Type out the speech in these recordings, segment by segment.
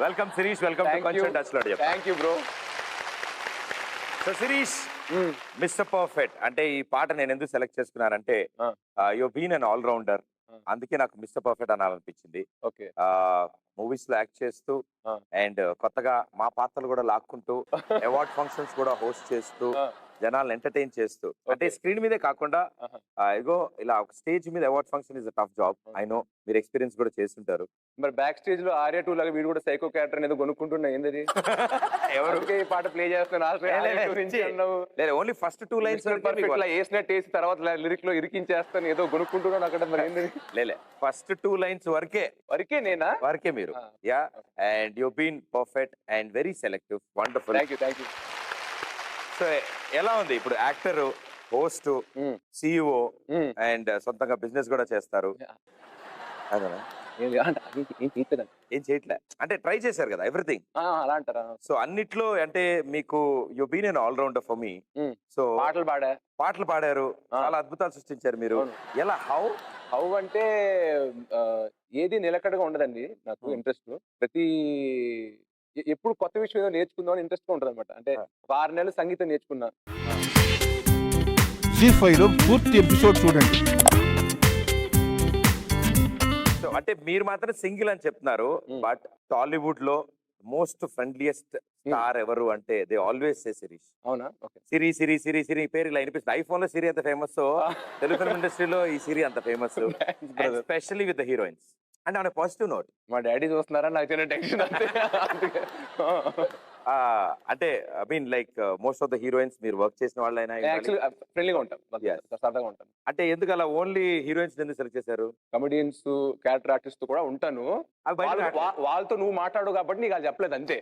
Welcome Sirish, welcome to కొంచెం touch లో. Thank you bro. So Sirish, mister perfect అంటే ఈ పాట నేను ఎందుకు సెలెక్ట్ చేసుకున్నానంటే you been an all rounder, అందుకే నాకు మిస్టర్ పర్ఫెక్ట్ అనాలనిపించింది. ఓకే. మూవీస్ లో యాక్ట్ చేస్తూ అండ్ కొత్తగా మా పాత్రలు కూడా లాక్కుంటూ అవార్డ్ ఫంక్షన్స్ కూడా హోస్ట్ చేస్తూ జనాలను ఎంటర్టైన్ చేస్తూ, అంటే స్క్రీన్ మీదే కాకుండా ఇగో ఇలా ఒక స్టేజ్ మీద award function is tough job. I know మీరు ఎక్స్పీరియన్స్ కూడా చేస్తుంటారు. మరి బ్యాక్ స్టేజ్ లో ఆర్యా 2 లాగా వీడు కూడా సైకో క్యారెక్టర్ ఏదో కొనుక్కుంటున్నా ఏంది ఎవరు ఈ పాట ప్లే చేస్తాను? ఓన్లీ ఫస్ట్ 2 లైన్స్ వేసినట్టు వేసి తర్వాత లిరిక్ లో ఇరికించేస్తాను ఏదో కొనుక్కుంటున్నాను అక్కడ. మరి ఏంది లేలే, ఫస్ట్ 2 లైన్స్ వరకే నేనా? వరకే మీరు. Yeah, and you been perfect and very selective. Wonderful. Thank you. So ఎలా ఉంది ఇప్పుడు? యాక్టర్, హోస్ట్, సిఇఓ అండ్ సొంతంగా బిజినెస్ కూడా చేస్తారు. అదేనా? ఏం చేయట్లే అంటే ట్రై చేశారు కదా ఎవ్రీథింగ్. అలా అంటారా? సో అన్నిట్లో అంటే మీకు you been an all rounder for me. So పాటలు పాడారు, చాలా అద్భుతాలు సృష్టించారు మీరు. ఎలా హౌ అంటే ఏది నిలకడగా ఉండదండి నాకు. ఇంట్రెస్ట్ ప్రతి ఎప్పుడు కొత్త విషయం ఏదో నేర్చుకుందామని ఇంట్రెస్ట్ గా ఉంటుంది అనమాట. అంటే 6 నెలలు సంగీతం నేర్చుకున్నా. జీ5 లో పూర్తి ఎపిసోడ్ చూడండి. సో అంటే మీరు మాత్రం సింగిల్ అని చెప్తున్నారు, బట్ టాలీవుడ్ లో మోస్ట్ ఫ్రెండ్లీయెస్ట్ స్టార్ ఎవరు అంటే దే ఆల్వేస్ సే శిరీష్. అవునా? సిరి సిరి సిరి సిరి పేరు ఇలా వినిపిస్తుంది. ఐఫోన్ లో సిరి అంత ఫేమస్, తెలుగు ఫిల్మ్ ఇండస్ట్రీలో ఈ సిరి అంత famous, especially with the heroines. అంటే ఆన్ పాజిటివ్ నోట్, మా డాడీ చూస్తున్నారా నాకు చిన్న టెన్షన్. అంటే I mean like most of the heroines మీరు వర్క్ చేసిన వాళ్ళైనా ఫ్రెండ్లీగా ఉంటాం, సరదాగా ఉంటాం. అంటే ఎందుకు అలా ఓన్లీ హీరోయిన్స్ ఎందుకు సెలెక్ట్ చేశారు? కమెడియన్స్, క్యారెక్టర్ ఆర్టిస్ట్ కూడా ఉంటాను, వాళ్ళతో నువ్వు మాట్లాడు కాబట్టి నీకు అది చెప్పలేదు అంతే.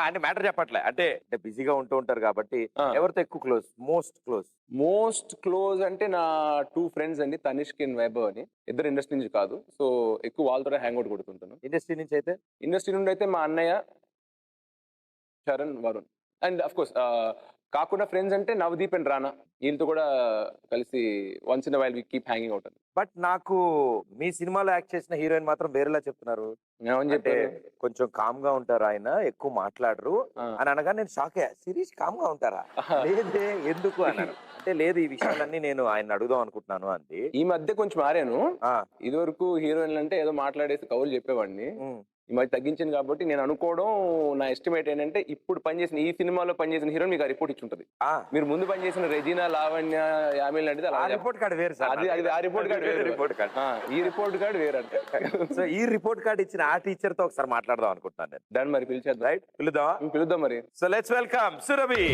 అంటే మ్యాటర్ చెప్పట్లే, అంటే బిజీగా ఉంటూ ఉంటారు కాబట్టి ఎవరితో ఎక్కువ క్లోజ్? మోస్ట్ క్లోజ్ అంటే నా 2 ఫ్రెండ్స్ అండి, తనిష్క్ అండ్ వైభవ్ అని. ఇద్దరు ఇండస్ట్రీ నుంచి కాదు, సో ఎక్కువ వాళ్ళతో హ్యాంగ్ అవుట్ కొడుతుంటాను. ఇండస్ట్రీ నుండి అయితే మా అన్నయ్య Charan, Varun. And of course కాకుండా ఫ్రెండ్స్ అంటే నవదీప్ అండ్ రానా, వీళ్ళతో కూడా కలిసి once in while we keep hanging out. But నాకు మీ సినిమాలో యాక్ట్ చేసిన హీరోయిన్ మాత్రం వేరేలా చెప్తున్నారు. అంటే కొంచెం కామ్ గా ఉంటారు, ఆయన ఎక్కువ మాట్లాడరు అని అనగా నేను షాక్ అయ్యా. సిరీస్ కామ్ గా ఉంటారా? లేదే, ఎందుకు అన్నాను. అంటే లేదు, ఈ విషయాలన్నీ నేను ఆయన అడుగుదాం అనుకుంటున్నాను అంది. ఈ మధ్య కొంచెం మారాను. ఇది వరకు హీరోయిన్లు అంటే ఏదో మాట్లాడేసి కవులు చెప్పేవాడిని, ఈ మధ్య తగ్గించింది. కాబట్టి నేను అనుకోవడం, నా ఎస్టిమేట్ ఏంటంటే ఇప్పుడు పనిచేసిన ఈ సినిమాలో పనిచేసిన హీరోయిన్ మీకు ఆ రిపోర్ట్ ఇచ్చి ఉంటుంది. మీరు ముందు పనిచేసిన రెజీనా, లావణ్య, యామిల్ అంటే ఆ రిపోర్ట్ కార్డు వేరు సార్. ఆ రిపోర్ట్ కార్డు వేరు, ఈ రిపోర్ట్ కార్డు వేరు అంటే. సో ఈ రిపోర్ట్ కార్డు ఇచ్చిన ఆ టీచర్ తో ఒకసారి మాట్లాడదాం అనుకుంటున్నాను నేను. దాన్ని మరి పిలిచేద్దాం. రైట్, పిలుద్దాం మరి. So let's welcome Surabhi.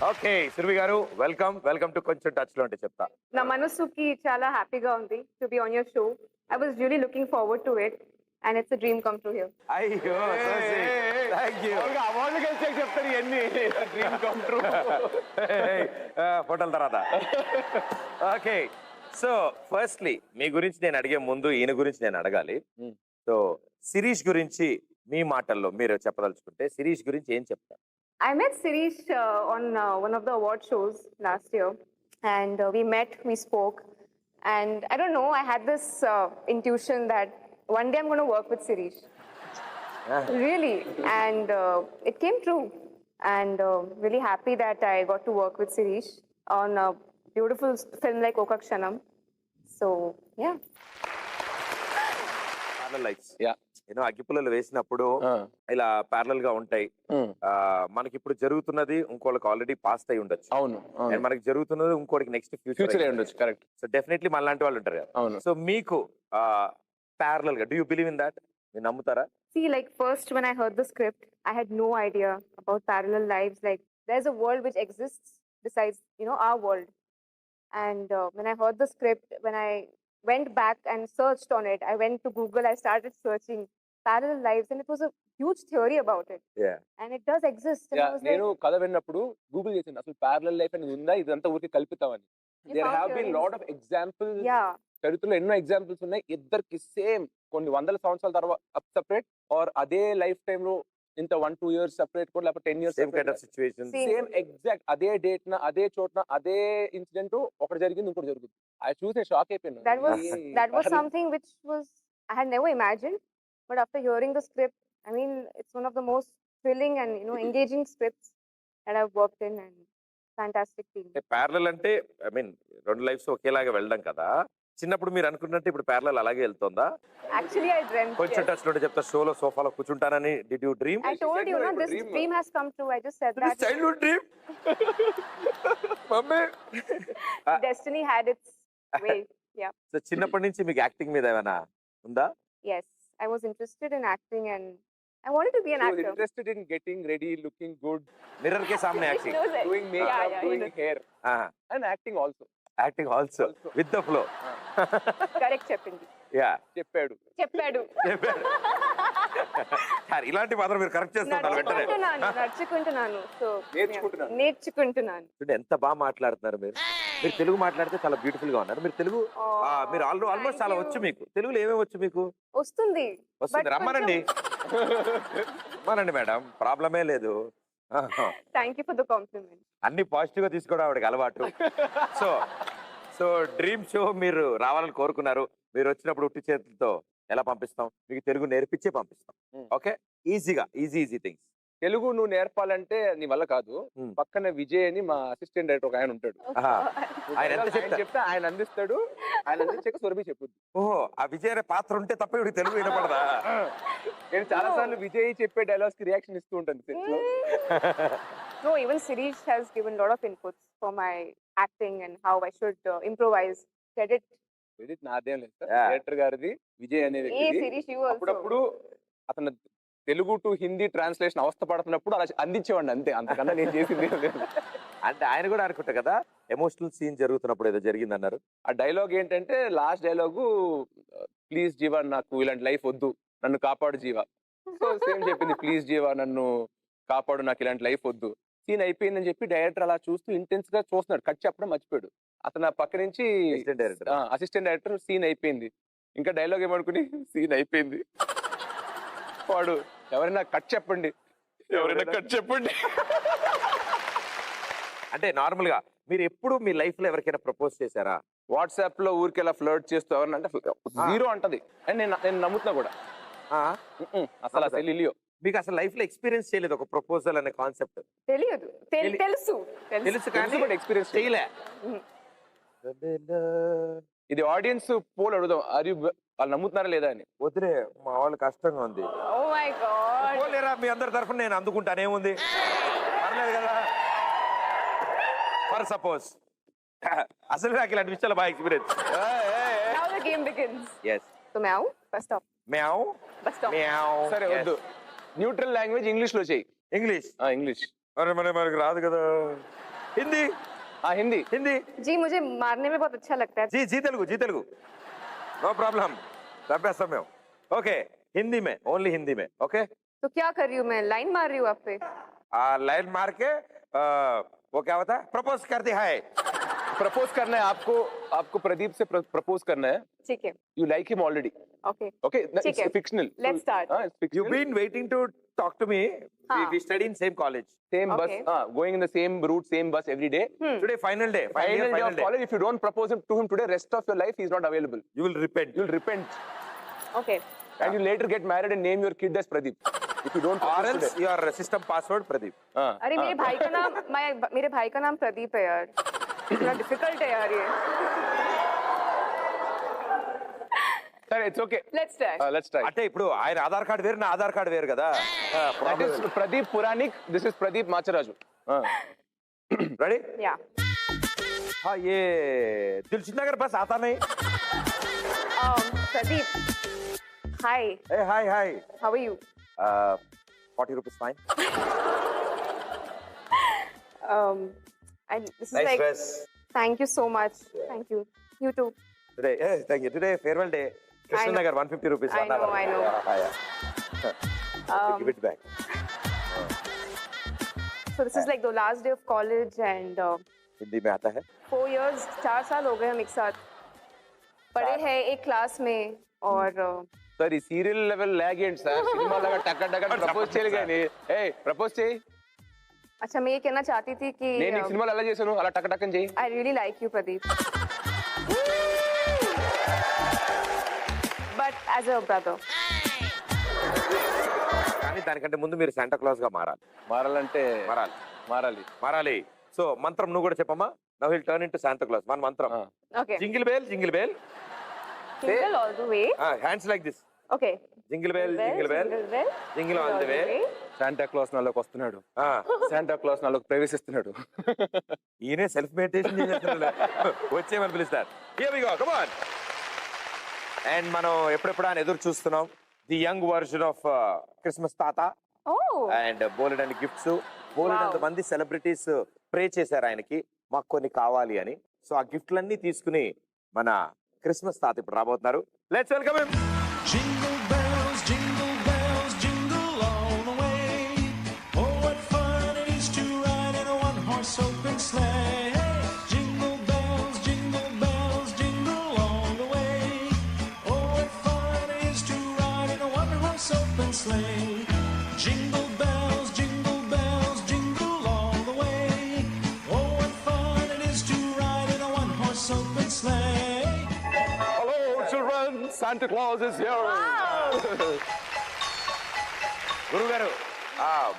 Okay Surabhi గారు, వెల్కమ్ టు కొంచెం టచ్ లో. అంటే చెప్తా, నా మనసుకి చాలా హ్యాపీగా ఉంది to be on your show. I was really looking forward to it and it's a dream come true here. అయ్యో, థ్యాంక్ యూ. అవార్డు గెలిచాక చెప్తారు ఇవన్నీ, డ్రీమ్ కమ్ ట్రూ. ఫోటోల తర్వాత. ఓకే, సో ఫస్ట్లీ మీ గురించి నేను అడిగే ముందు ఈయన గురించి నేను అడగాలి. సో శిరీష్ గురించి మీ మాటల్లో మీరు చెప్పదలుచుకుంటే శిరీష్ గురించి ఏం చెప్తారు? I met Sirish on one of the award shows last year, and we met, we spoke, and I don't know, I had this intuition that one day I'm going to work with Sirish. Really, and it came true, and really happy that I got to work with Sirish on a beautiful film like Okakshanam. So yeah. Parallel lives. Yeah. అగ్గిపుల్లలు వేసినప్పుడు ఇలా parallel గా ఉంటాయి. మనకి ఇప్పుడు జరుగుతున్నది ఇంకోళ్ళకి already past అయి ఉండొచ్చు. అవును. మనకి జరుగుతున్నది ఇంకోటికి నెక్స్ట్ ఫ్యూచర్ అయి ఉండొచ్చు. కరెక్ట్. సో డెఫినెట్లీ మన లాంటి వాళ్ళు ఉంటారు కదా. సో మీకు ప్యారలల్ గా, do you believe in that? మీరు నమ్ముతారా? See, like first when I heard the script, I had no idea about parallel lives. Like there's a world which exists besides, our world. And when I heard the script, when I went back and searched on it, I went to Google, I started searching parallel lives, and it was a huge theory about it. Yeah. And it does exist. And I was నేను like, కథ విన్నప్పుడు Google చేసింది అసలు parallel life అనేది ఉందా ఇదంతా ఊరికి కల్పితామని. You there found have been theories. Lot of examples. yeah, చరిత్రలో ఎన్నో ఎగ్జాంపుల్స్ ఉన్నాయి. ఇద్దరికి సేమ్ కొన్ని వందల సంవత్సరాల తర్వాత సెపరేట్ ఆర్ అదే లైఫ్ టైమ్ లో ఇంత 1-2 years సెపరేట్ కూడా లేకపోతే 10 years same kind of situation. Same exact అదే డేట్ న అదే చోట్న అదే ఇన్సిడెంట్ ఒకటి జరిగింది ఇంకోటి జరుగుతుంది. అది చూసి షాక్ అయిపోయాను. that was something which was I had never imagined. But after hearing the script, I mean, it's one of the most thrilling and engaging scripts that I've worked in, and fantastic team. Parallel అంటే I mean రెండు lifes ఒకేలాగా వెళ్ళడం కదా. చిన్నప్పుడు మీరు అనుకున్నట్టు ఇప్పుడు parallel అలాగే వెళ్తుందా? Actually, I dreamt. కొంచెం Yes. టచ్ లో చెప్తా, షోలో సోఫాలో కూర్చుంటానని did you dream? I told you, no, this dream has come true. I just said that. Childhood dream. Mummy. Destiny had its way. Yeah. So చిన్నప్పటి నుంచి మీకు యాక్టింగ్ మీద ఏమైనా ఉందా? Yes, I was interested in acting, and I wanted to be an actor. Interested in getting ready, looking good, mirror కే సామ్నే acting. knows it. Doing Yeah, makeup, yeah, doing hair and acting also. Acting also with the flow. Correct చెప్పింది. Yeah చెప్పాడు. చెప్పాడు. Sir ఇలాంటి మాత్రం మీరు correct చేస్తున్నారు వెంటనే. నడుచుకుంటున్నాను. సో నేర్చుకుంటున్నాను. నేర్చుకుంటున్నాను. చూడండి ఎంత బాగా మాట్లాడుతున్నారు మీరు. మీరు తెలుగు మాట్లాడితే చాలా బ్యూటిఫుల్ గా ఉన్నారు. మీరు తెలుగు మీరు ఆల్మోస్ట్ చాలా వచ్చు. మీకు తెలుగులో ఏమేమి వచ్చు? మీకు వస్తుంది. వస్తుంది. రమ్మనండి. రమ్మనండి మేడం, ప్రాబ్లమే లేదు. Thank you for the complement. అన్ని పాజిటివ్ గా తీసుకోవడం ఆవిడకి అలవాటు. సో సో డ్రీమ్ షో మీరు రావాలని కోరుకున్నారు. మీరు వచ్చినప్పుడు ఉట్టి చేతులతో ఎలా పంపిస్తాం? మీకు తెలుగు నేర్పించే పంపిస్తాం. ఓకే, ఈజీగా ఈజీ థింగ్స్. తెలుగు నువ్వు నేర్పాలంటే నీ వల్ల కాదు. పక్కన విజయ్ అని మా అసిస్టెంట్ డైరెక్టర్ ఒక ఆయన ఉంటాడు. ఆయన ఎంత చెప్తారు? చెప్తే ఆయన అందిస్తాడు. ఆయన అందించాక సురభి చెప్పుద్ది. ఓహో, ఆ విజయ్ అనే పాత్ర ఉంటే తప్ప ఇవి తెలుగు వినపడదా? నేను చాలా సార్లు విజయ్ చెప్పే డైలాగ్స్ కి రియాక్షన్ ఇస్తూ ఉంటాను set లో. No, even Sirish has given a lot of inputs for my acting and how I should improvise. Credit. Credit నాదేం లేదు సార్, Yeah. డైరెక్టర్ గారిది. విజయ్ అనే Hey, వ్యక్తిది. Sirish, you also. అప్పుడప్పుడు అతను తెలుగు టు హిందీ ట్రాన్స్లేషన్ అవస్థ పడుతున్నప్పుడు అలా అందించేవాడిని అంతే. అంతకన్నా నేను చేసింది ఏం లేదు. అంటే ఆయన కూడా అనుకుంటా కదా, ఎమోషనల్ సీన్ జరుగుతున్నప్పుడు ఏదో జరిగింది అన్నారు. ఆ డైలాగ్ ఏంటంటే లాస్ట్ డైలాగు, ప్లీజ్ జీవా నాకు ఇలాంటి లైఫ్ వద్దు, నన్ను కాపాడు జీవా. సో సేమ్ చెప్పింది, ప్లీజ్ జీవా నన్ను కాపాడు, నాకు ఇలాంటి లైఫ్ వద్దు. సీన్ అయిపోయిందని చెప్పి డైరెక్టర్ అలా చూస్తూ ఇంటెన్స్ గా చూస్తున్నాడు. కట్ చెప్పడం మర్చిపోయాడు. అతను ఆ పక్క నుంచి అసిస్టెంట్ డైరెక్టర్ సీన్ అయిపోయింది, ఇంకా డైలాగ్ ఏమనుకుని సీన్ అయిపోయింది. వాడు ఎవరైనా కట్ చెప్పండి, ఎవరైనా కట్ చెప్పండి. అంటే నార్మల్ గా మీరు ఎప్పుడు మీ లైఫ్ లో ఎవరికైనా ప్రపోజ్ చేశారా? వాట్సాప్ లో ఊరికెలా ఫ్లర్ట్ చేస్తూ ఎవరన్నా అంటే జీరో అంటది. అండ్ నేను నమ్ముతున్నా కూడా. అసలు అసలు లిలియో మీకు అసలు లైఫ్ లో ఎక్స్పీరియన్స్ చేయలేదు ఒక ప్రపోజల్ అనే కాన్సెప్ట్? తెలియదు. తెలుసు. తెలుసు కానీ ఎక్స్పీరియన్స్ చేయలే. ఇది ఆడియన్స్ పోల్ అడుగుదాం, వాళ్ళు నమ్ముతున్నారా లేదా అని. వదిలే, మా వాళ్ళు కష్టంగా ఉంది. Oh my God. పోలేరా, మీ అందరి తరఫున నేను అందుకుంటానేముంది, పర్లేదు కదా. ఫర్ సపోజ్ అసలు నాకు ఇలాంటి విషయాలు బాగా experience. Now the game begins. yes So meow, bus stop. meow Bus stop. meow. సరే వద్దు, న్యూట్రల్ లాంగ్వేజ్ ఇంగ్లీష్ లో చెయ్యి. ఇంగ్లీష్ ఇంగ్లీష్ మనకు రాదు కదా. హిందీ హిందీ హిందీ जी मुझे मारने में बहुत अच्छा लगता है. जी तेलुगु नो प्रॉब्लम, अभ्यास में. ओके, हिंदी में, ओनली हिंदी में. ओके, तो क्या कर रही हूँ मैं? लाइन मार रही हूँ आप पे. लाइन मार के वो क्या होता है, प्रपोज करती है. प्रपोज करना है आपको प्रदीप से प्रपोज करना है. ठीक है. You like him already. Okay. Okay, ठीक है. it's fictional. Let's start. It's fictional. You've been waiting to talk to me. We study in same college. Same Okay. bus, going in the same route, same bus every day. Today final day. Final day of day. college. If you don't propose to him today, rest of your life he's not available. You will repent. You'll repent, Okay. and you later get married and name your kid as Pradeep. If you don't Or propose else today. your system password Pradeep. अरे मेरे भाई का नाम प्रदीप है यार. इतना difficult है यार ये. Sir, it's okay. Let's try. Let's try. అంటే ఇప్పుడు ఆయన ఆధార్ కార్డు వేరు, నా ఆధార్ కార్డు వేరు కదా. That is Pradeep Puranik. This is Pradeep Macharaju. Ready? Yeah. हाँ, ये दिलसुख नगर बस आता नहीं. Pradeep. Hi. Hey, hi. How are you? 40 rupees fine. And this is Nice like. dress. Thank you so much. Thank you. You too. Today, thank you. Today farewell day. Krishna Nagar 150 rupees. I know. Yeah. Give it back. So this is like the last day of college and Hindi మే ఆతా హై? 4 years, 4 साल हो गए हम एक साथ पढ़े हैं एक क्लास में और సార్ ఈ సీరియల్ లెవెల్ లాగ్ ఏంటి సార్? సినిమా లాగా టక్క టక్క ప్రపోజ్ చేయాలి కానీ ప్రపోజ్ చేయి. अच्छा मैं ये कहना चाहती थी कि నేను ఈ సినిమాలో ఎలా చేశాను అలా టక్క టక్కని చేయి. I really like you Pradeep but as a brother. కానీ దానికంటే ముందు మీరు శాంటా క్లాస్ గా మారాలి. మారాలంటే మారాలి మారాలి. మారాలి. సో మంత్రం నువ్వు కూడా చెప్పమ్మా. Now will turn into Santa Claus. మన మంత్రం Okay. Jingle bell jingle bell. Jingle all the way. Hands like this. Okay. Jingle bell jingle bell Jingle bell. Jingle all the way. Santa Claus నాలోకి వస్తున్నాడు. Santa Claus నాలోకి ప్రవేశిస్తున్నాడు. ఈయనే self meditation చేస్తున్నాడు. వచ్చేయమని పిలుస్తారు. Here we go come on. And మనం ఎప్పుడెప్పుడు అని ఎదురు చూస్తున్నాం the young version of Christmas తాత. Oh. అండ్ బోలెడ్ అండ్ గిఫ్ట్స్ బోలెడ్ మంది సెలబ్రిటీస్ ప్రే చేశారు ఆయనకి మాకు కొన్ని కావాలి అని. సో ఆ గిఫ్ట్లన్నీ తీసుకుని మన క్రిస్మస్ తాత ఇప్పుడు రాబోతున్నారు. Let's welcome him. Jingle bells, jingle all the way. Oh, what fun it is to ride in a one-horse open sleigh. Jingle bells, jingle all the way. Oh, what fun it is to ride in a one-horse open sleigh. Jingle bells, jingle all the way. Oh, what fun it is to ride in a one-horse open sleigh. Hello children, Santa Claus is here. గురుగారు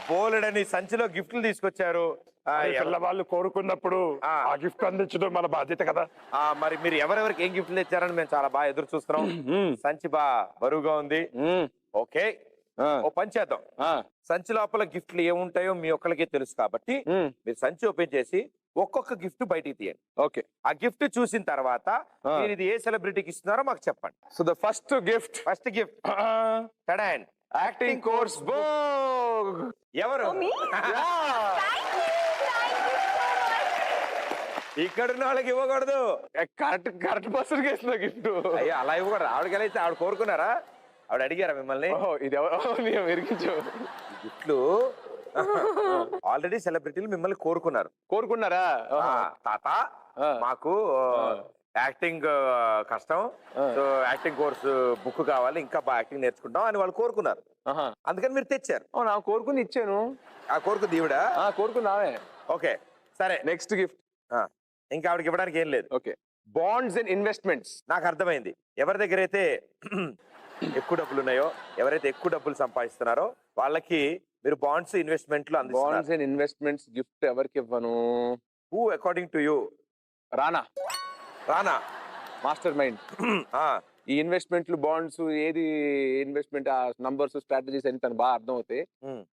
బోలెడ్ అని సంచిలో గిఫ్ట్లు తీసుకొచ్చారు. పిల్లవాళ్ళు కోరుకున్నప్పుడు ఆ gift అందించడం మన బాధ్యత కదా. మరి మీరు ఎవరెవరికి ఏం గిఫ్ట్లు తెచ్చారని మేము చాలా బాగా ఎదురు చూస్తున్నాం. సంచి బరువుగా ఉంది. ఓకే ఓ పని చేద్దాం. సంచి లోపల గిఫ్ట్లు ఏముంటాయో మీ ఒక్కరికే తెలుసు కాబట్టి మీరు సంచి ఓపెన్ చేసి ఒక్కొక్క గిఫ్ట్ బయటికి తీయండి. ఓకే. ఆ గిఫ్ట్ చూసిన తర్వాత మీరు ఇది ఏ సెలబ్రిటీకి ఇస్తున్నారో మాకు చెప్పండి. So the first gift tada acting course book. ఎవరు? Me? Thank you so much. ఇక్కడున్న వాళ్ళకి ఇవ్వకూడదు. కరెక్ట్ పర్సన్ కి ఇస్తున్నా గిఫ్ట్. అయ్యో అలా ఇవ్వకూడదు. ఆవిడకెళ్ళైతే ఆవిడ కోరుకున్నారా? ఆవిడ అడిగారా మిమ్మల్ని? ఇది ఎవరు ఎరిగించు గిఫ్ట్లు ఆల్రెడీ సెలబ్రిటీలు మిమ్మల్ని కోరుకున్నారా? తాత మాకు యాక్టింగ్ కష్టం, సో యాక్టింగ్ కోర్స్ బుక్ కావాలి, ఇంకా బాగా యాక్టింగ్ నేర్చుకుంటాం అని వాళ్ళు కోరుకున్నారు. అందుకని మీరు తెచ్చారు. నా కోరుకుని ఇచ్చాను. ఆ కోరుకు దీవిడ కోరుకున్నావే. ఓకే సరే. నెక్స్ట్ గిఫ్ట్ ఇంకా ఆవిడకి ఇవ్వడానికి ఏం లేదు. ఓకే. Bonds and investments. నాకు అర్థమైంది. ఎవరి దగ్గర అయితే ఎక్కువ డబ్బులు ఉన్నాయో, ఎవరైతే ఎక్కువ డబ్బులు సంపాదిస్తున్నారో వాళ్ళకి మీరు బాండ్స్ ఇన్వెస్ట్మెంట్లు అందిస్తున్నారు. బాండ్స్ అండ్ ఇన్వెస్ట్మెంట్స్ గిఫ్ట్ ఎవరికి ఇవ్వను? Who according to you? Rana master mind. ఈ ఇన్వెస్ట్మెంట్లు బాండ్స్ ఏది ఇన్వెస్ట్మెంట్ ఆ నంబర్స్ స్ట్రాటజీస్ అని తను బాగా అర్థం అవుతాయి.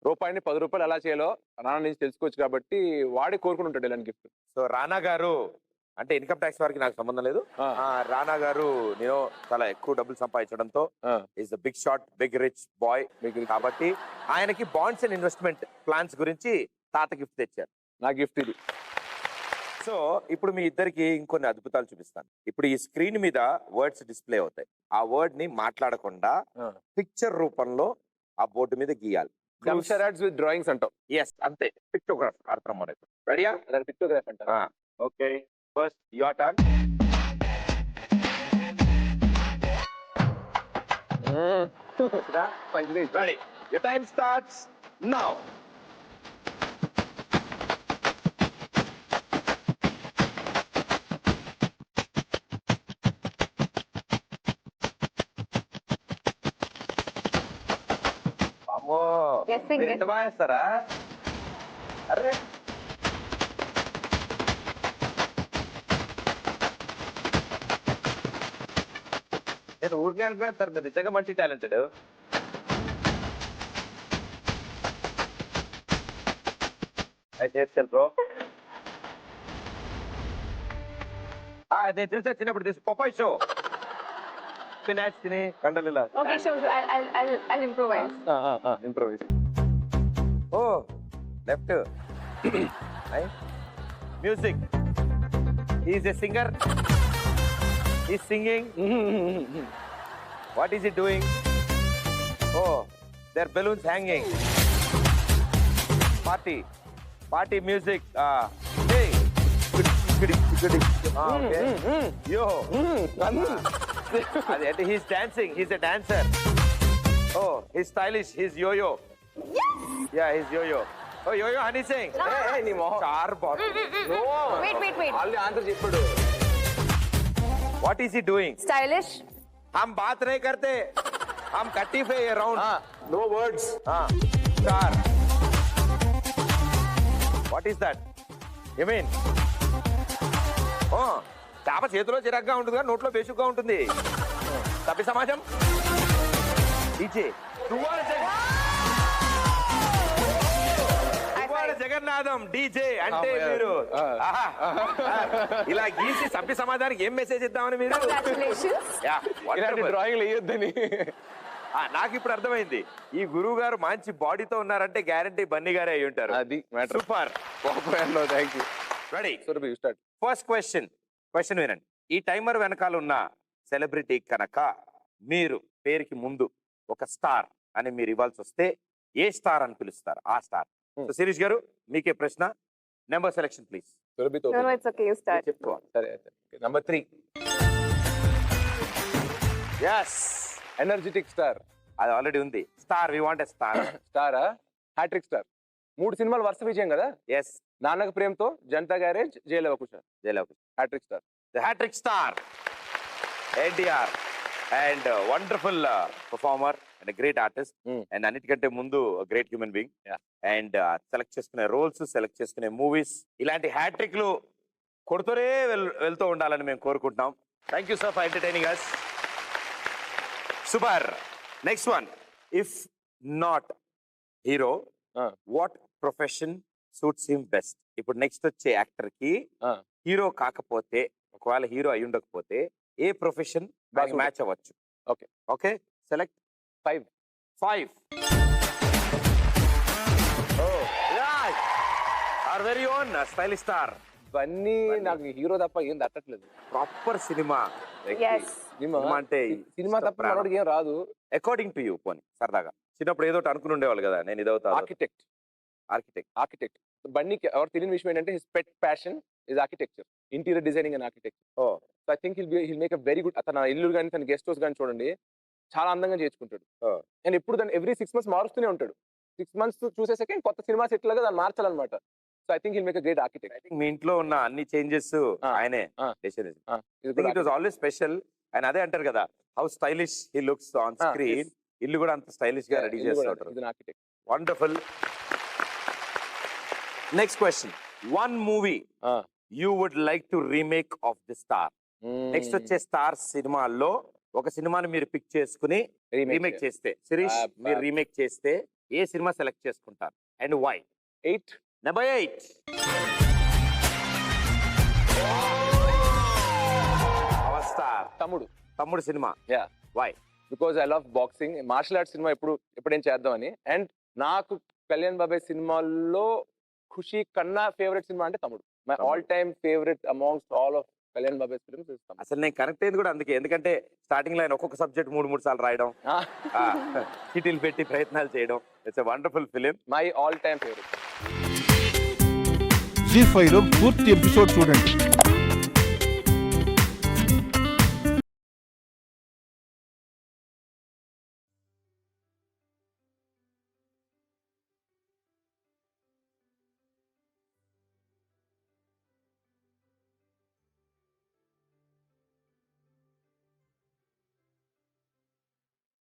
రూపాయిని 10 రూపాయలు ఎలా చేయాలో రానా నుంచి తెలుసుకోవచ్చు కాబట్టి వాడే కోరుకుని ఉంటాడు ఇలాంటి గిఫ్ట్. సో రానా గారు అంటే ఇన్కమ్ ట్యాక్స్ వారికి నాకు సంబంధం లేదు. రానా గారు నేను చాలా ఎక్కువ డబ్బులు సంపాదించడంతో is the big shot big rich boy కాబట్టి ఆయనకి బాండ్స్ అండ్ ఇన్వెస్ట్మెంట్ ప్లాన్స్ గురించి తాత గిఫ్ట్ తెచ్చారు. నా గిఫ్ట్ ఇది. సో ఇప్పుడు మీ ఇద్దరికి ఇంకొన్ని అద్భుతాలు చూపిస్తాను. ఇప్పుడు ఈ స్క్రీన్ మీద వర్డ్స్ డిస్ప్లే అవుతాయి. ఆ వర్డ్ ని మాట్లాడకుండా పిక్చర్ రూపంలో ఆ బోర్డు మీద గీయాలి. విత్ డ్రాయింగ్స్ అంటాం. ఎస్ అంతే. పిక్టోగ్రాఫ్ ఆడతాం. రెడీయా? పిక్టోగ్రాఫ్ అంటాం. Okay first your turn. Ready. Your time starts now. Guessing it. ఎంత బాగా వేస్తారా? అరే నేను ఊరికే అనుకుంటారు మీరు నిజంగా మంచి టాలెంటెడ్. అయితే బ్రో అదే తెలుసా చిన్నప్పుడు తీసి పప్పాయి షో స్పినాచ్ తిని కండలిలా. Okay, sure. I'll improvise. Improvise. Oh left music. Is a singer. Is singing. What is it doing? Oh there balloons hanging. Party music. Yo అది అంటే he's dancing, he's a dancer. Oh he's stylish, he's yo yo. Yeah he's yo yo. Oh yo yo Honey Singh. నీ మొహం చార్ బాట్. Wait. Already answer చెప్పాడు. What is he doing? Stylish. हम बात नहीं करते, हम कट्टी पे ये round. No words. Star. What is that? You mean? Oh, చేప చేతిలో చిరగ్గా ఉంటుంది కానీ నోట్లో బేసుగ్గా ఉంటుంది. తప్పి సమాజం. డీజే జగన్నాథం డీజే అంటే మీరు ఆహా. ఇలా గీసి సభ్య సమాజానికి ఏం మెసేజ్ ఇద్దామని మీరు. Congratulations. Yeah, ఇలాంటి wonderful. డ్రాయింగ్లు వేయొద్దని. నాకు ఇప్పుడు అర్థమైంది, ఈ గురువు గారు మంచి బాడీతో ఉన్నారంటే గ్యారంటీ బన్నీ గారే అయి ఉంటారు. అది matter. Super. Thank you. Ready. Surabhi start. First question వినండి. ఈ టైమర్ వెనకాల ఉన్న సెలబ్రిటీ కనుక మీరు పేరుకి ముందు ఒక స్టార్ అని మీరు ఇవ్వాల్సి వస్తే ఏ స్టార్ అని పిలుస్తారు? ఆ స్టార్. సో శిరీష్ గారు మీకే ప్రశ్న. Number selection please. సురభితో No, it's okay. You start. చెప్పుకోవాలి. సరే నంబర్ 3 ఎస్, ఎనర్జెటిక్ స్టార్. అది ఆల్రెడీ ఉంది. Star, we want a star. స్టారా? Hattrick star. 3 సినిమాలు వరుస విజయం కదా. Yes, Nannaku Prematho, Janatha Garage, Jai Lava Kusa. Jai Lav. Hattrick star. The hat-trick star, NTR, and wonderful performer and a great artist, and అన్నిటికంటే ముందు great human being. And select చేసుకునే రోల్స్, సెలెక్ట్ చేసుకునే మూవీస్, ఇలాంటి హ్యాట్రిక్లు కొడుతూనే వెళ్తూ ఉండాలని మేము కోరుకుంటున్నాం. Thank you sir for entertaining us. Super. Next one. If not hero, what profession suits him best? ఇప్పుడు నెక్స్ట్ వచ్చే యాక్టర్ కి హీరో కాకపోతే, ఒకవేళ హీరో అయి ఉండకపోతే ఏ ప్రొఫెషన్ మ్యాచ్ అవ్వచ్చు? Okay okay, select. 5 are very own stylish star ఇవన్నీ నాకు హీరో తప్ప ఏం తట్టట్లేదు. Proper cinema. Yes. సినిమా అంటే సినిమా తప్ప మనోడికి ఏం రాదు. అకార్డింగ్ టు యూ, పోనీ సరదాగా చిన్నప్పుడు ఏదో ఒకటి అనుకుని ఉండేవాళ్ళు కదా, నేను ఇదవుతా. ఆర్కిటెక్ట్ బన్నీకి ఎవరు తెలియని విషయం ఏంటంటే his pet passion is architecture, interior designing and architecture. So I think he'll make a very good. తన ఇల్లు కానీ తన గెస్ట్ హౌస్ కానీ చూడండి, చాలా అందంగా చేసుకుంటాడు. అండ్ ఎప్పుడు దాన్ని ఎవ్రీ 6 months మారుస్తూనే ఉంటాడు. 6 months చూసేసాక ఇంకొత్త సినిమా సెట్ లాగా దాన్ని మార్చాలన్నమాట. So I think he'll make a great architect. I think మీ ఇంట్లో ఉన్న అన్ని చేంజెస్ ఆయనే చేసేది. It was always special. And అదే అంటారు కదా, how stylish he looks on screen, ఇల్లు కూడా అంత స్టైలిష్ గా రెడీ చేస్తుంటారు. Architect. Wonderful. Next question. One movie you would like to remake of the star. Next వచ్చే స్టార్ సినిమాల్లో ఒక సినిమాని మీరు పిక్ చేసుకుని రీమేక్ చేస్తే, శిరీష్ మీరు రీమేక్ చేస్తే ఏ సినిమా సెలెక్ట్ చేసుకుంటారు and why? 8. Number 8. Our star Thammudu సినిమా. Yeah, why? Because I love boxing, martial arts సినిమా ఎప్పుడేం చేద్దామని. అండ్ నాకు కళ్యాణ్ బాబాయ్ సినిమాల్లో ఖుషి కన్నా ఫేవరెట్ సినిమా అంటే తమ్ముడు. My all time favourite amongst all of Kalyan బాబాయ్ ఫిల్మ్స్ ఇస్ తమ్ముడు. అసలు నేను కనెక్ట్ అయింది కూడా అందుకే, ఎందుకంటే స్టార్టింగ్ లో ఆయన ఒక్కొక్క సబ్జెక్ట్ 3 సార్లు రాయడం, చిటీలు పెట్టి ప్రయత్నాలు చేయడం. It's a wonderful film. My all time favourite. Zee five లో పూర్తి ఎపిసోడ్ చూడండి.